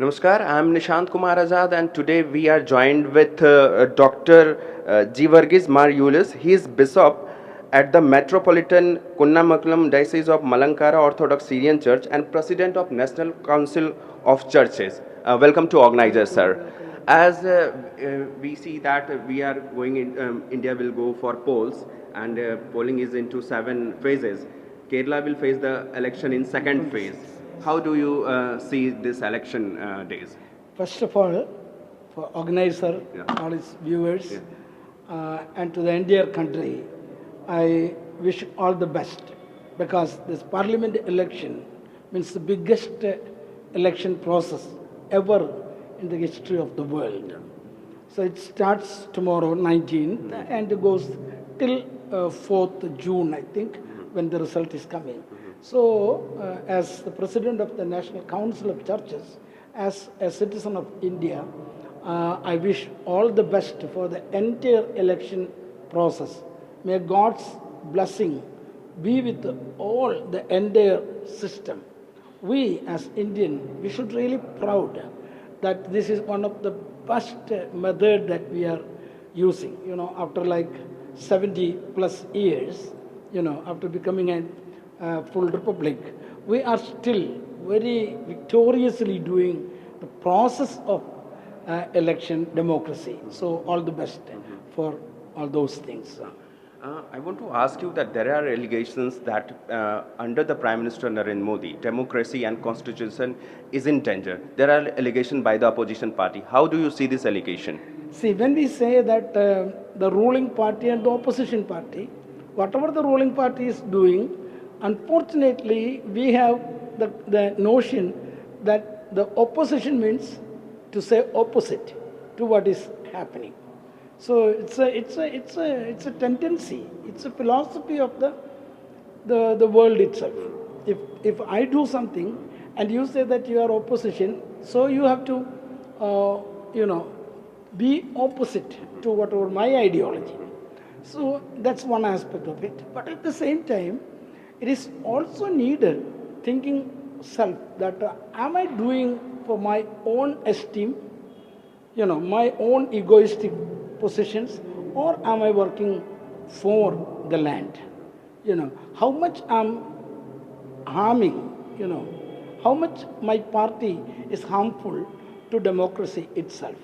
Namaskar, I am Nishant Kumar Azad, and today we are joined with Dr. Geevarghese Mar Yulios. He is Bishop at the Metropolitan Kunnamkulam Diocese of Malankara Orthodox Syrian Church and President of National Council of Churches. Welcome to Organiser, sir. As we see that we are going in, India will go for polls, and polling is into 7 phases. Kerala will face the election in second phase. How do you see this election days? First of all, for Organiser, all its viewers, and to the entire country, I wish all the best because this parliament election means the biggest election process ever in the history of the world. So it starts tomorrow, 19th, and it goes till 4th June, I think, when the result is coming. So, as the President of the National Council of Churches, as a citizen of India, I wish all the best for the entire election process. May God's blessing be with all the entire system. We as Indian, we should really proud that this is one of the best method that we are using. You know, after like 70 plus years, you know, after becoming a full republic, we are still very victoriously doing the process of election democracy. So all the best for all those things. I want to ask you that there are allegations that under the Prime Minister Narendra Modi, democracy and constitution is in danger. There are allegations by the opposition party. How do you see this allegation? See, when we say that the ruling party and the opposition party, whatever the ruling party is doing, unfortunately, we have the notion that the opposition means to say opposite to what is happening. So it's a tendency. It's a philosophy of the world itself. If I do something and you say that you are opposition, so you have to be opposite to whatever my ideology. So that's one aspect of it. But at the same time, it is also needed thinking self that am I doing for my own esteem, my own egoistic positions, or am I working for the land? How much I'm harming, how much my party is harmful to democracy itself.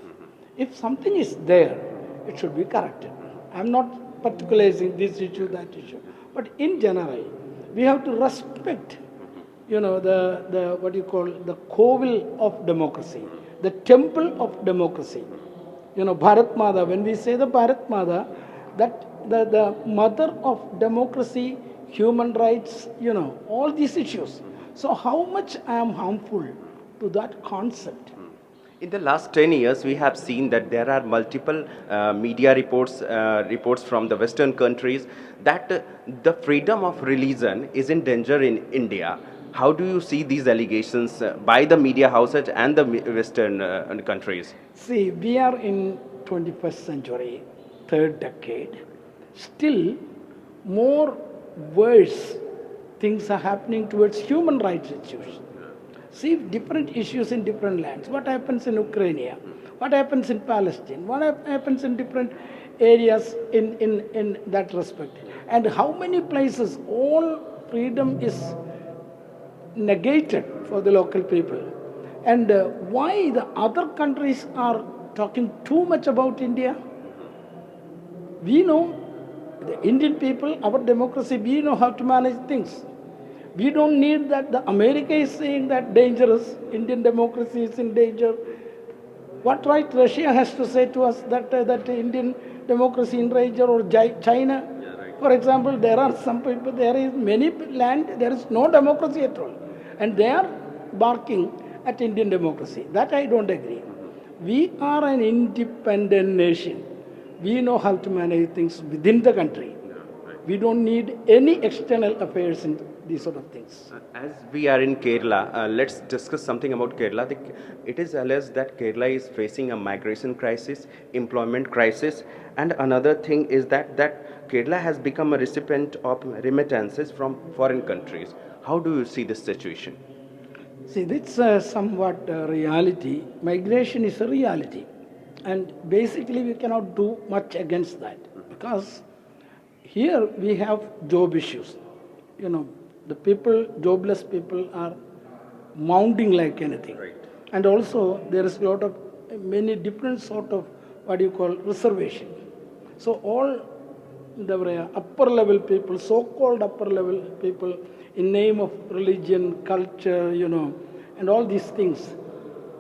If something is there, it should be corrected. I'm not particularizing this issue, that issue. But in general, we have to respect, the what you call the kovil of democracy, the temple of democracy. Bharat Mata, when we say the Bharat Mata, that the mother of democracy, human rights, all these issues. So how much I am harmful to that concept? In the last 10 years, we have seen that there are multiple media reports from the Western countries that the freedom of religion is in danger in India. How do you see these allegations by the media houses and the Western countries? See, we are in 21st century, third decade. Still, more worse things are happening towards human rights issues. See different issues in different lands. What happens in Ukraine? What happens in Palestine? What happens in different areas in that respect? And how many places all freedom is negated for the local people? And why the other countries are talking too much about India? We know, the Indian people, our democracy, we know how to manage things. We don't need that the America is saying that dangerous, Indian democracy is in danger. What right Russia has to say to us that Indian democracy in danger, or China? Yeah, right. For example, there are some people, there is many land, there is no democracy at all. And they are barking at Indian democracy. That I don't agree. We are an independent nation. We know how to manage things within the country. We don't need any external affairs in these sort of things. As we are in Kerala, let's discuss something about Kerala. It is alleged that Kerala is facing a migration crisis, employment crisis, and another thing is that Kerala has become a recipient of remittances from foreign countries. How do you see this situation? See, that's somewhat reality. Migration is a reality. And basically, we cannot do much against that because here we have job issues. The people, jobless people, are mounting like anything. Right. And also, there is a lot of many different sort of what you call reservation. So all the upper level people, so-called upper level people, in name of religion, culture, and all these things.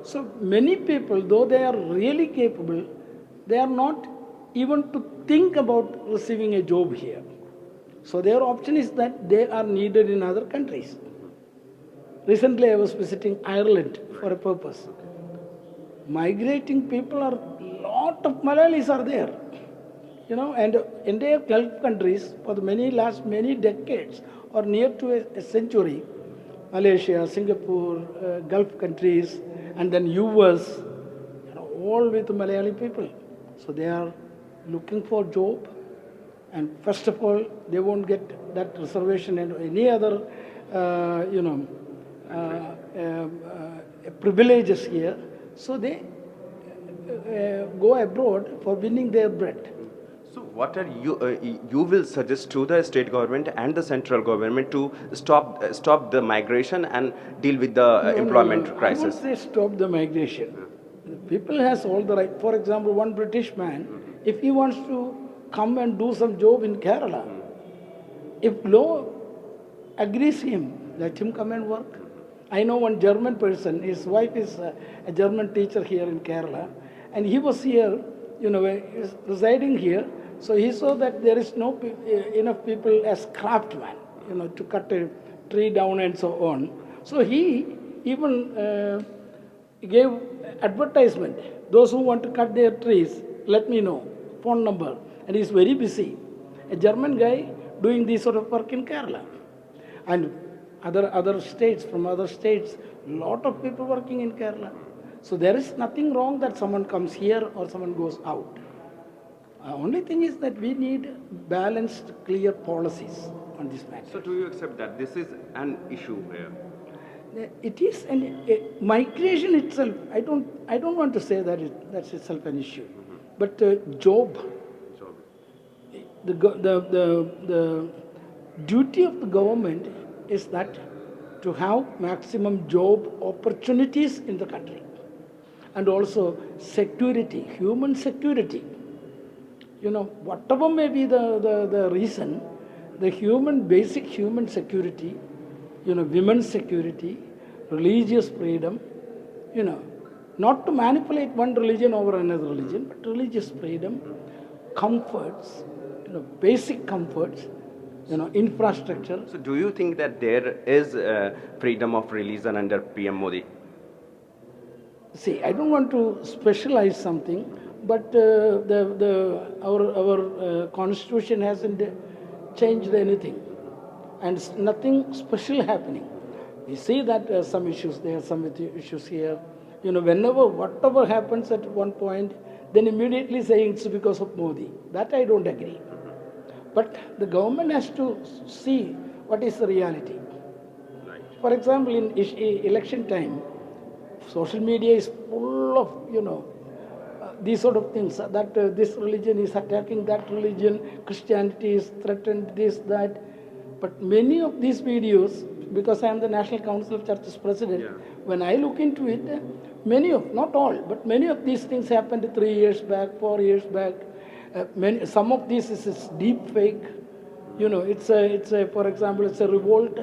So many people, though they are really capable, they are not even to think about receiving a job here. So their option is that they are needed in other countries. Recently I was visiting Ireland for a purpose. Migrating people are, lot of Malayalis are there. And entire Gulf countries for the last many decades or near to a century, Malaysia, Singapore, Gulf countries, and then US, all with Malayali people. So they are looking for job, and first of all, they won't get that reservation and any other, privileges here. So they go abroad for winning their bread. So what are you will suggest to the state government and the central government to stop the migration and deal with the employment crisis? I won't say stop the migration. People has all the right. For example, one British man, if he wants to come and do some job in Kerala, if law agrees him, let him come and work. I know one German person, his wife is a German teacher here in Kerala, and he was here, is residing here. So he saw that there is no enough people as craftsmen, to cut a tree down and so on. So he even gave advertisement. Those who want to cut their trees, let me know, phone number. And he's very busy. A German guy doing this sort of work in Kerala. And other states, from other states, lot of people working in Kerala. So there is nothing wrong that someone comes here or someone goes out. Only thing is that we need balanced, clear policies on this matter. So do you accept that this is an issue here? It is migration itself. I don't want to say that that's itself an issue, but job. The duty of the government is that to have maximum job opportunities in the country, and also security, human security. Whatever may be the reason, the basic human security, women's security, religious freedom, not to manipulate one religion over another religion, but religious freedom, comforts, basic comforts, infrastructure. So do you think that there is freedom of religion under PM Modi? See, I don't want to specialize something, but our constitution hasn't changed anything, and nothing special happening. We see that some issues there, some issues here. Whatever happens at one point, then immediately saying it's because of Modi. That I don't agree. But the government has to see what is the reality. Right. For example, in election time, social media is full of, these sort of things, that this religion is attacking that religion, Christianity is threatened, this, that. But many of these videos, because I am the National Council of Churches President, when I look into it, not all, but many of these things happened 3 years back, 4 years back. Some of these is deep fake. For example, it's a revolt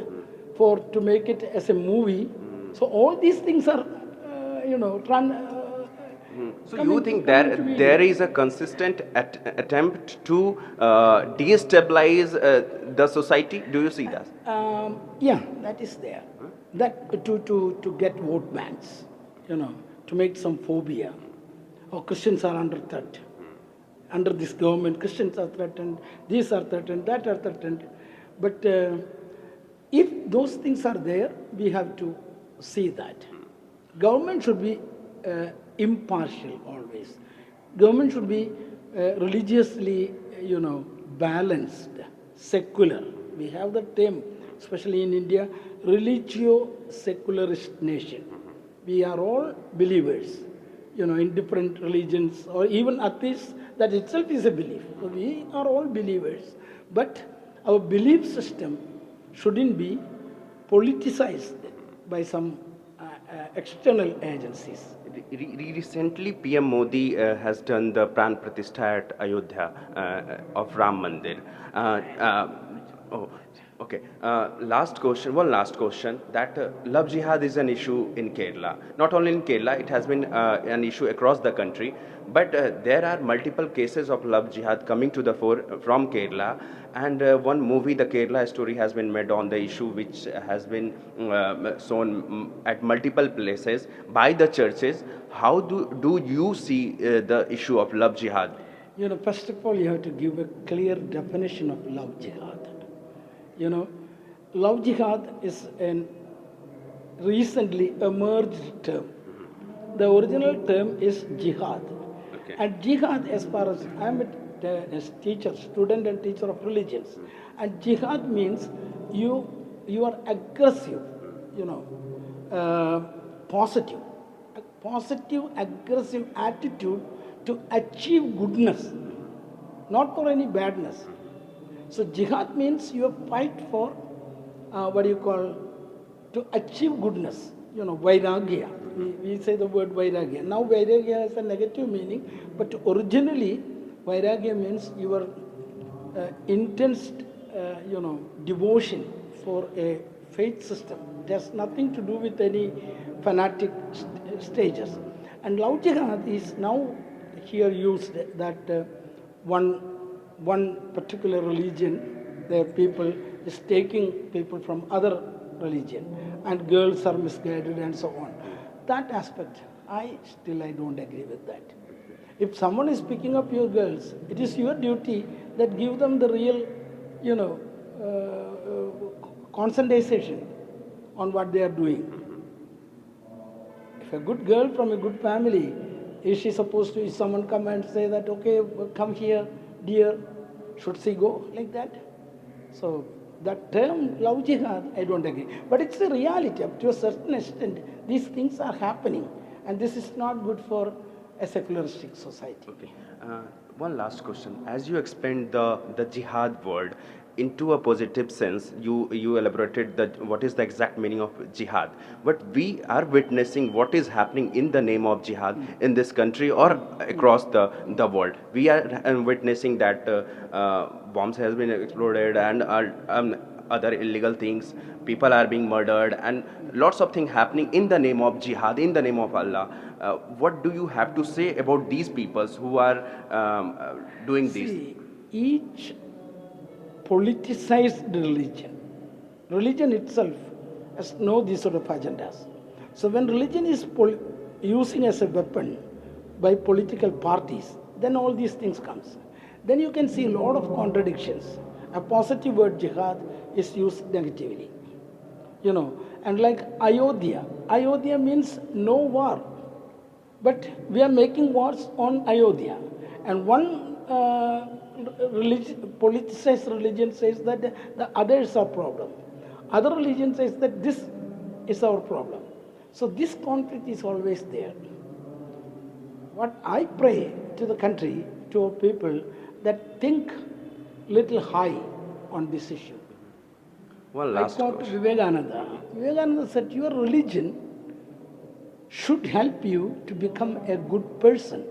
to make it as a movie. So all these things are, So you think there is a consistent attempt to destabilize the society? Do you see that? Yeah, that is there. That to get vote banks, to make some phobia. Oh, Christians are under threat. Under this government, Christians are threatened, these are threatened, that are threatened. But if those things are there, we have to see that. Government should be impartial always. Government should be religiously, balanced, secular. We have the term, especially in India, religio-secularist nation. We are all believers, in different religions or even atheists. That itself is a belief. So we are all believers. But our belief system shouldn't be politicized by some external agencies. Recently, PM Modi has done the Pran Pratishtha at Ayodhya of Ram Mandir. Oh, okay. Last question. One last question. That love jihad is an issue in Kerala. Not only in Kerala, it has been an issue across the country. But there are multiple cases of love jihad coming to the fore from Kerala. And one movie, The Kerala Story, has been made on the issue, which has been shown at multiple places by the churches. How do you see the issue of love jihad? First of all, you have to give a clear definition of love jihad. Love jihad is a recently emerged term. The original term is jihad. Okay. And jihad, as far as I am a teacher, student and teacher of religions, and jihad means you are aggressive, positive, a positive, aggressive attitude to achieve goodness, not for any badness. So jihad means you fight for to achieve goodness, vairagya. We say the word vairagya. Now vairagya has a negative meaning, but originally vairagya means your intense, devotion for a faith system. It has nothing to do with any fanatic stages. And love jihad is now here used that one particular religion, their people is taking people from other religion, and girls are misguided and so on. That aspect, I don't agree with that. If someone is picking up your girls, it is your duty that give them the real, concentration on what they are doing. If a good girl from a good family, is she supposed to, if someone come and say that, okay, come here, dear, should she go like that? So that term, love jihad, I don't agree. But it's a reality. Up to a certain extent, these things are happening. And this is not good for a secularistic society. Okay. One last question. As you explained the jihad word into a positive sense, you elaborated that what is the exact meaning of jihad. But we are witnessing what is happening in the name of jihad in this country or across the world. We are witnessing that bombs has been exploded and other illegal things. People are being murdered and lots of things happening in the name of jihad, in the name of Allah. What do you have to say about these peoples who are doing this? Each politicized religion itself has no these sort of agendas. So when religion is using as a weapon by political parties, then all these things comes. Then you can see a lot of contradictions. A positive word jihad is used negatively. And like Ayodhya means no war. But we are making wars on Ayodhya. And one politicized religion says that the others are problem. Other religion says that this is our problem. So this conflict is always there. What I pray to the country, to our people, that think little high on this issue. One last question. Vivekananda said your religion should help you to become a good person,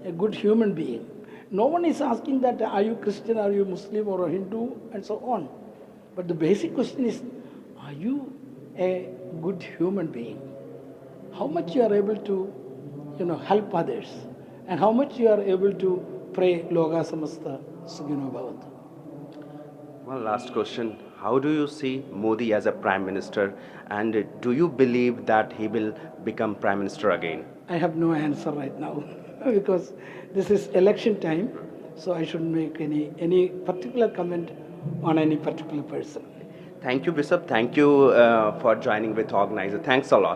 a good human being. No one is asking that are you Christian, are you Muslim or a Hindu and so on. But the basic question is, are you a good human being? How much you are able to, help others, and how much you are able to pray Loka Samasta Sukhino Bhavantu. One last question. How do you see Modi as a Prime Minister, and do you believe that he will become Prime Minister again? I have no answer right now because this is election time, so I shouldn't make any particular comment on any particular person. Thank you, Bishop. Thank you for joining with Organiser. Thanks a lot.